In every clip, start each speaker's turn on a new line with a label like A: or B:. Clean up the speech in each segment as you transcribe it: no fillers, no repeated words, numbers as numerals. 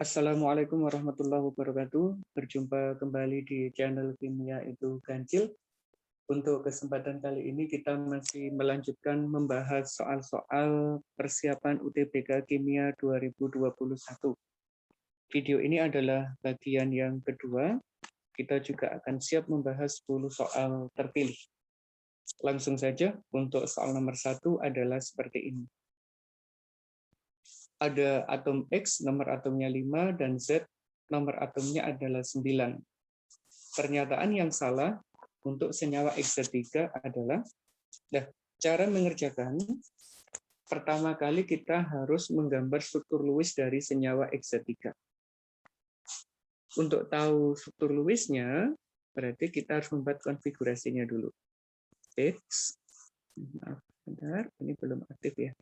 A: Assalamualaikum warahmatullahi wabarakatuh. Berjumpa kembali di channel Kimia itu Ganjil. Untuk kesempatan kali ini kita masih melanjutkan membahas soal-soal persiapan UTBK Kimia 2021. Video ini adalah bagian yang kedua. Kita juga akan siap membahas 10 soal terpilih. Langsung saja, untuk soal nomor 1 adalah seperti ini. Ada atom X, nomor atomnya 5, dan Z, nomor atomnya adalah 9. Pernyataan yang salah untuk senyawa X3 adalah, cara mengerjakan, pertama kali kita harus menggambar struktur Lewis dari senyawa X3. Untuk tahu struktur Lewisnya, berarti kita harus membuat konfigurasinya dulu. X, maaf, bentar, ini belum aktif ya.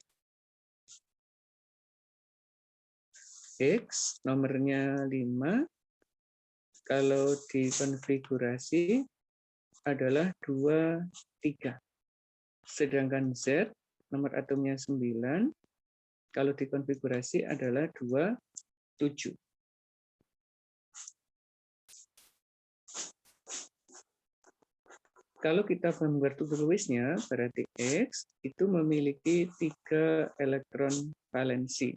A: X, nomornya 5, kalau dikonfigurasi adalah 2, 3. Sedangkan Z, nomor atomnya 9, kalau dikonfigurasi adalah 2, 7. Kalau kita membuat struktur Lewisnya, berarti X itu memiliki 3 elektron valensi.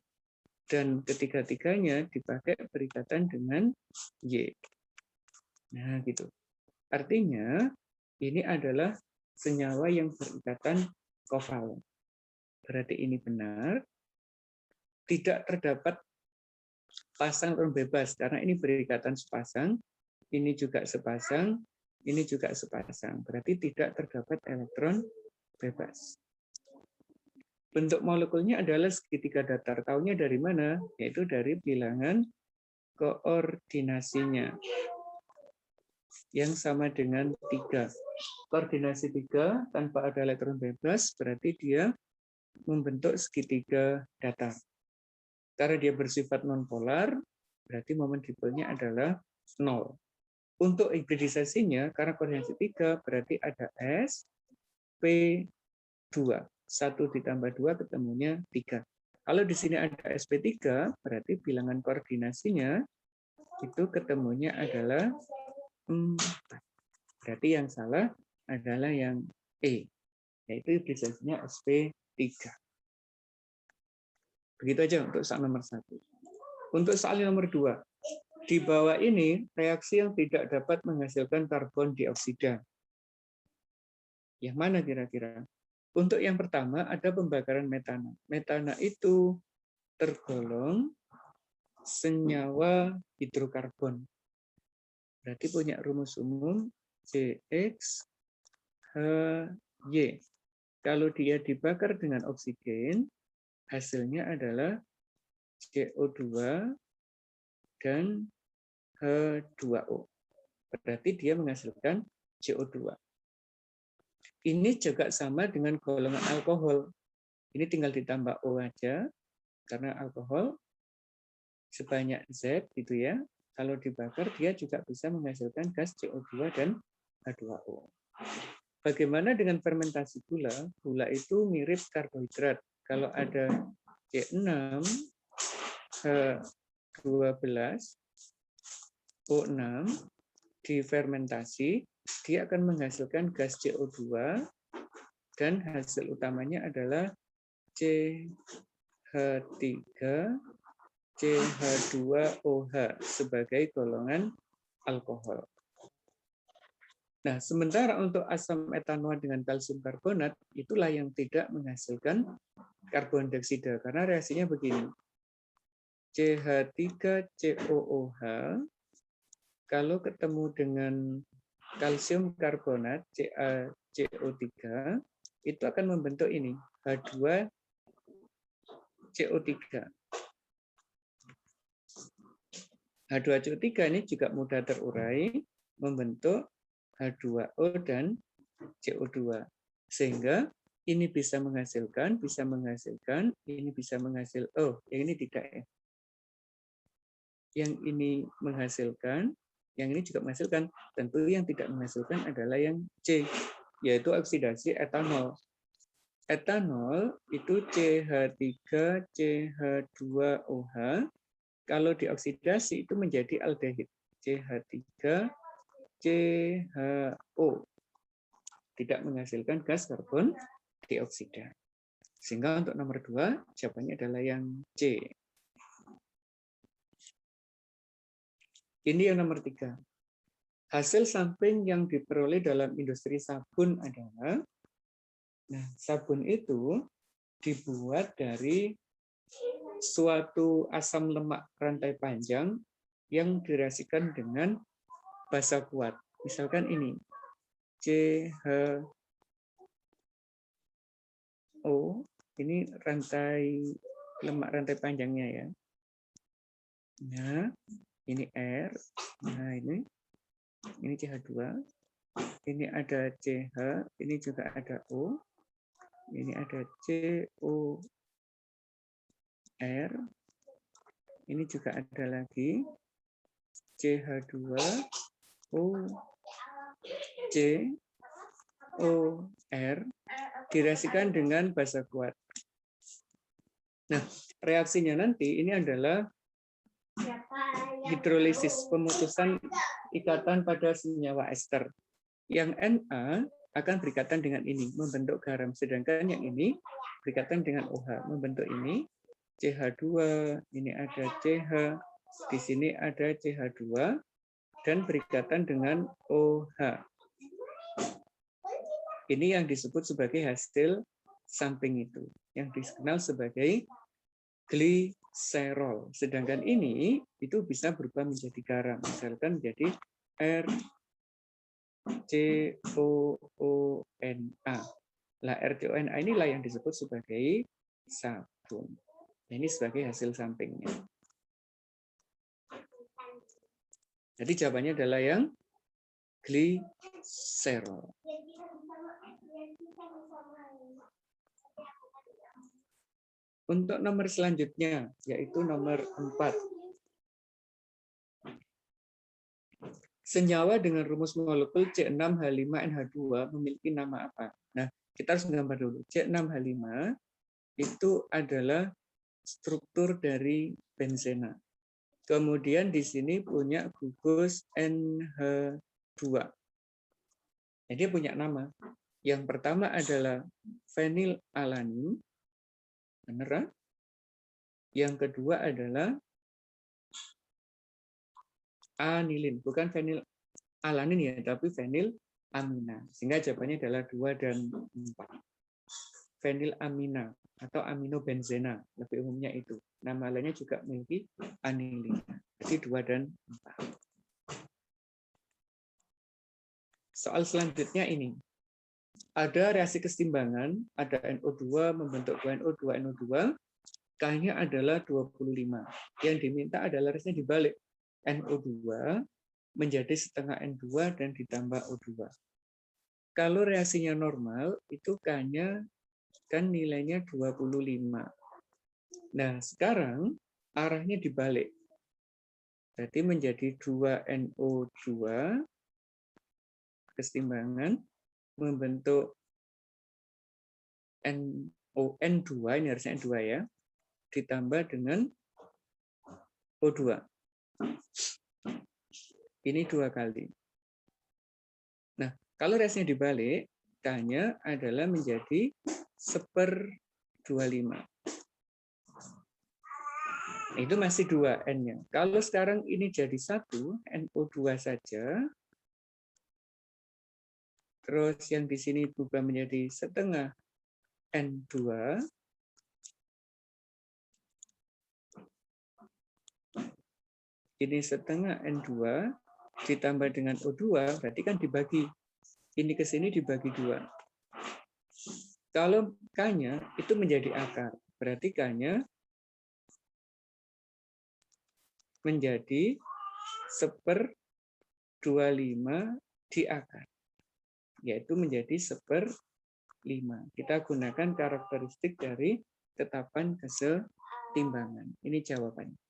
A: Dan ketiga-tiganya dipakai berikatan dengan Y. Nah, gitu. Artinya, ini adalah senyawa yang berikatan kovalen. Berarti ini benar. Tidak terdapat pasang elektron bebas, karena ini berikatan sepasang, ini juga sepasang, ini juga sepasang. Berarti tidak terdapat elektron bebas. Bentuk molekulnya adalah segitiga datar. Tahunya dari mana? Yaitu dari bilangan koordinasinya yang sama dengan 3. Koordinasi 3 tanpa ada elektron bebas berarti dia membentuk segitiga datar. Karena dia bersifat nonpolar, berarti momen dipolnya adalah 0. Untuk hibridisasinya, karena koordinasi 3 berarti ada S, P2. 1 ditambah 2 ketemunya 3. Kalau di sini ada sp3, berarti bilangan koordinasinya itu ketemunya adalah 4. Berarti yang salah adalah yang E, yaitu hibridisasinya sp3. Begitu aja untuk soal nomor 1. Untuk soal nomor 2, di bawah ini reaksi yang tidak dapat menghasilkan karbon dioksida. Yang mana kira-kira? Untuk yang pertama ada pembakaran metana. Metana itu tergolong senyawa hidrokarbon. Berarti punya rumus umum CXHY. Kalau dia dibakar dengan oksigen, hasilnya adalah CO2 dan H2O. Berarti dia menghasilkan CO2. Ini juga sama dengan golongan alkohol. Ini tinggal ditambah O aja, karena alkohol sebanyak Z gitu ya. Kalau dibakar dia juga bisa menghasilkan gas CO2 dan H2O. Bagaimana dengan fermentasi gula? Gula itu mirip karbohidrat. Kalau ada C6, H12, O6 difermentasi, dia akan menghasilkan gas CO2 dan hasil utamanya adalah CH3, CH2OH sebagai golongan alkohol. Nah, sementara untuk asam etanol dengan kalsium karbonat, itulah yang tidak menghasilkan karbon dioksida. Karena reaksinya begini. CH3COOH, kalau ketemu dengan kalsium karbonat, CaCO3, itu akan membentuk ini, H2CO3. H2CO3 ini juga mudah terurai, membentuk H2O dan CO2. Sehingga ini bisa menghasilkan, ini bisa menghasilkan, yang ini tidak ya. Yang ini menghasilkan, yang ini juga menghasilkan. Tentu yang tidak menghasilkan adalah yang C, yaitu oksidasi etanol. Etanol itu CH3CH2OH Kalau dioksidasi itu menjadi aldehid, CH3 CHO, tidak menghasilkan gas karbon dioksida. Sehingga untuk nomor 2 jawabannya adalah yang C. Ini yang nomor 3. Hasil samping yang diperoleh dalam industri sabun adalah, nah, sabun itu dibuat dari suatu asam lemak rantai panjang yang direaksikan dengan basa kuat. Misalkan ini, CHO, ini lemak rantai panjangnya ya. Nah, ini R, nah ini CH2, ini ada CH, ini juga ada O, ini ada COR, ini juga ada lagi CH2O, COR, direaksikan dengan basa kuat. Nah, reaksinya nanti ini adalah hidrolisis, pemutusan ikatan pada senyawa ester. Yang Na akan berikatan dengan ini, membentuk garam. Sedangkan yang ini berikatan dengan OH, membentuk ini CH2, ini ada CH, di sini ada CH2, dan berikatan dengan OH. Ini yang disebut sebagai hasil samping itu, yang dikenal sebagai gliserol. Sedangkan ini itu bisa berubah menjadi garam, misalkan menjadi RCOONA. Lah RCONA inilah yang disebut sebagai sabun. Ini sebagai hasil sampingnya. Jadi jawabannya adalah yang gliserol. Untuk nomor selanjutnya, yaitu nomor 4. Senyawa dengan rumus molekul C6H5NH2 memiliki nama apa? Nah, kita harus menggambar dulu. C6H5 itu adalah struktur dari benzena. Kemudian di sini punya gugus NH2. Jadi dia punya nama. Yang pertama adalah fenilalanin. Benar? Yang kedua adalah anilin, bukan fenilalanin ya, tapi fenilamina. Sehingga jawabannya adalah 2 dan 4. Fenilamina atau aminobenzena, lebih umumnya itu. Nama lainnya juga memiliki anilin. Jadi 2 dan 4. Soal selanjutnya ini. Ada reaksi kesetimbangan, ada NO2 membentuk 2NO, 2NO2, K-nya adalah 25. Yang diminta adalah reaksinya dibalik. NO2 menjadi setengah N2 dan ditambah O2. Kalau reaksinya normal, itu K-nya kan nilainya 25. Nah, sekarang arahnya dibalik. Berarti menjadi 2NO2 kesetimbangan membentuk NON2, ini harusnya N2 ya, ditambah dengan O2. Ini 2 kali. Nah, kalau reaksinya dibalik, K-nya adalah menjadi 1/25. Itu masih 2 N-nya. Kalau sekarang ini jadi 1, NO2 saja, terus yang di sini berubah menjadi setengah N2, ini setengah N2 ditambah dengan O2, berarti kan dibagi. Ini ke sini dibagi 2. Kalau K-nya itu menjadi akar, berarti K-nya menjadi 1/25 di akar, yaitu menjadi 1/5. Kita gunakan karakteristik dari tetapan kesetimbangan. Ini jawabannya.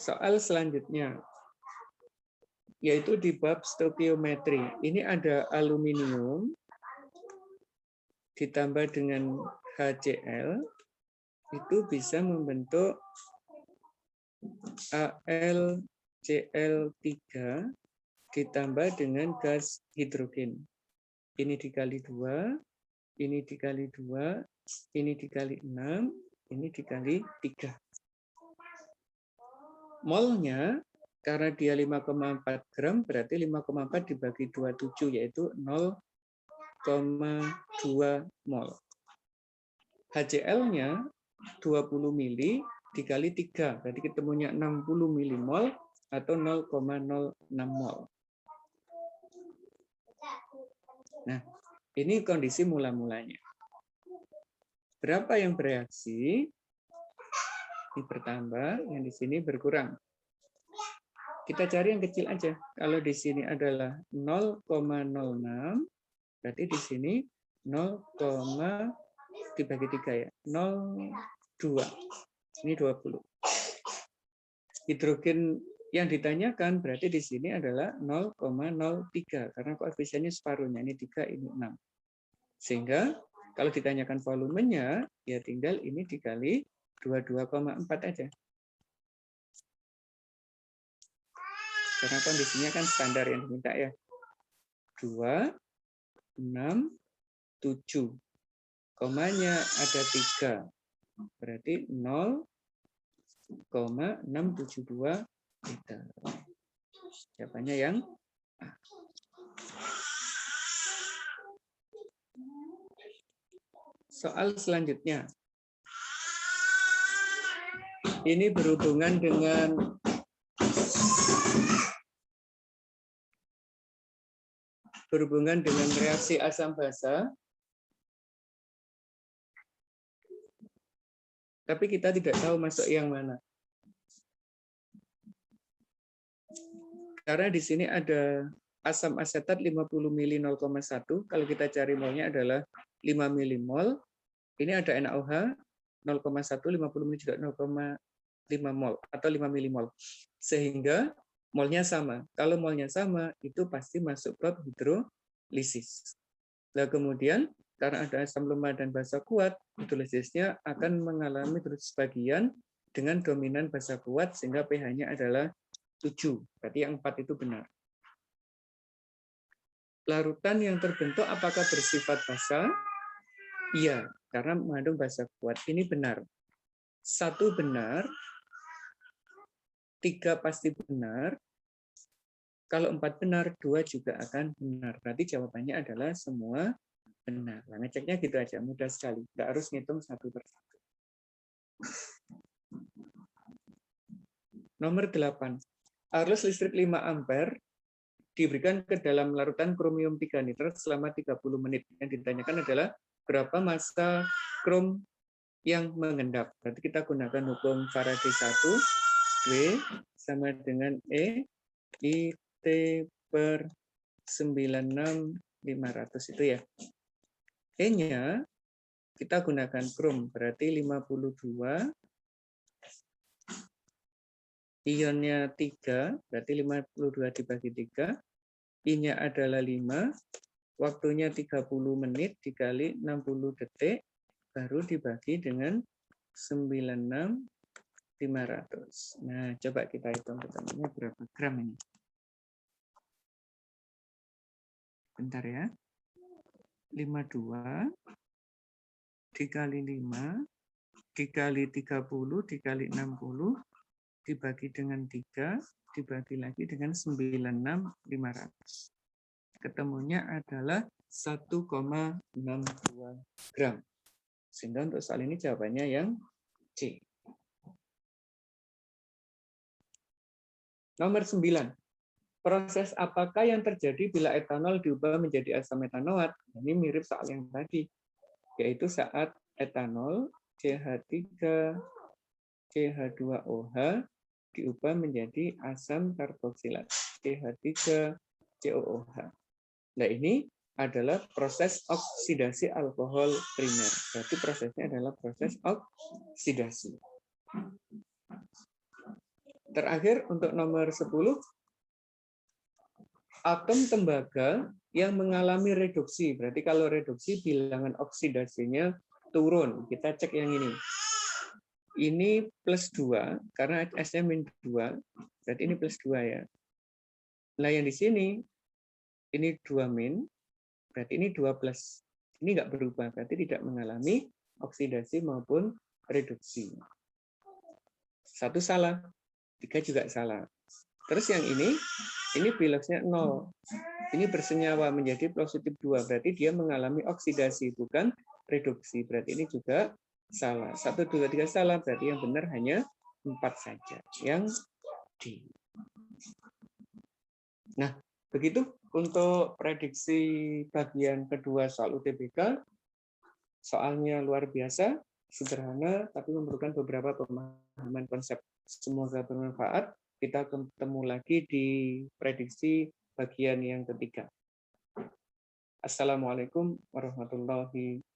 A: Soal selanjutnya. yaitu di bab stoikiometri. Ini ada aluminium ditambah dengan HCl, itu bisa membentuk AlCl3 ditambah dengan gas hidrogen. Ini dikali 2, ini dikali 2, ini dikali 6, ini dikali 3. Molnya, karena dia 5,4 gram, berarti 5,4 dibagi 27, yaitu 0,2 mol. HCl-nya 20 mili dikali 3, berarti ketemunya 60 milimol atau 0,06 mol. Nah, ini kondisi mula-mulanya. Berapa yang bereaksi? Ini bertambah, yang di sini berkurang. Kita cari yang kecil aja. Kalau di sini adalah 0,06, berarti di sini 0, dibagi 3 ya. 0,2. Ini 20. Hidrogen yang ditanyakan berarti di sini adalah 0,03 karena koefisiennya separuhnya, ini 3, ini 6. Sehingga kalau ditanyakan volumenya, ya tinggal ini dikali 22,4 aja. Karena kondisinya kan standar yang diminta ya. 2, 6, 7. Komanya ada 3. Berarti 0,672 liter. Jawabannya yang A. Soal selanjutnya. Ini berhubungan dengan reaksi asam basa. Tapi kita tidak tahu masuk yang mana. Karena di sini ada asam asetat 50 mili 0,1. Kalau kita cari molnya adalah 5 milimol. Ini ada NaOH 0,1, 50 mili juga 0,5 mol atau 5 milimol. Sehingga molnya sama. Kalau molnya sama, itu pasti masuk bab hidrolisis. Nah, kemudian karena ada asam lemah dan basa kuat, hidrolisisnya akan mengalami hidrolisis bagian dengan dominan basa kuat sehingga pH-nya adalah 7. Berarti yang 4 itu benar. Larutan yang terbentuk apakah bersifat basa? Iya, karena mengandung basa kuat. Ini benar. 1 benar, 3 pasti benar. Kalau 4 benar, 2 juga akan benar. Berarti jawabannya adalah semua benar. Nah, ngeceknya gitu aja, mudah sekali. Nggak harus ngitung satu persatu. Nomor 8. Arus listrik 5 ampere diberikan ke dalam larutan kromium 3 nitrat selama 30 menit. Yang ditanyakan adalah berapa massa krom yang mengendap. Berarti kita gunakan hukum Faraday 1, W sama dengan E, IT per 96.500 itu ya. E-nya kita gunakan krom, berarti 52. Ionnya 3, berarti 52 dibagi 3. I-nya adalah 5. Waktunya 30 menit dikali 60 detik, baru dibagi dengan 96.500. Nah, coba kita hitung ketemunya berapa gram ini. Bentar ya. 52 dikali 5 dikali 30 dikali 60 dibagi dengan 3 dibagi lagi dengan 96.500. Ketemunya adalah 1,62 gram. Sehingga untuk soal ini jawabannya yang C. Nomor 9. Proses apakah yang terjadi bila etanol diubah menjadi asam metanoat? Ini mirip soal yang tadi, yaitu saat etanol CH3 CH2OH diubah menjadi asam karboksilat CH3 COOH. Nah, ini adalah proses oksidasi alkohol primer. Berarti prosesnya adalah proses oksidasi. Terakhir untuk nomor 10, atom tembaga yang mengalami reduksi. Berarti kalau reduksi bilangan oksidasinya turun. Kita cek yang ini. Ini plus 2, karena S-nya min 2, berarti ini plus 2 ya. Nah yang di sini, ini 2 min, berarti ini 2 plus. Ini nggak berubah, berarti tidak mengalami oksidasi maupun reduksi. 1 salah, 3 juga salah. Terus yang ini bilasnya 0. Ini bersenyawa menjadi positif 2, berarti dia mengalami oksidasi, bukan reduksi. Berarti ini juga salah. 1, 2, 3 salah, berarti yang benar hanya 4 saja. Yang D. Nah, begitu untuk prediksi bagian kedua soal UTBK. Soalnya luar biasa, sederhana, tapi memerlukan beberapa pemahaman konsep. Semoga bermanfaat. Kita ketemu lagi di prediksi bagian yang ketiga. Assalamualaikum warahmatullahi wabarakatuh.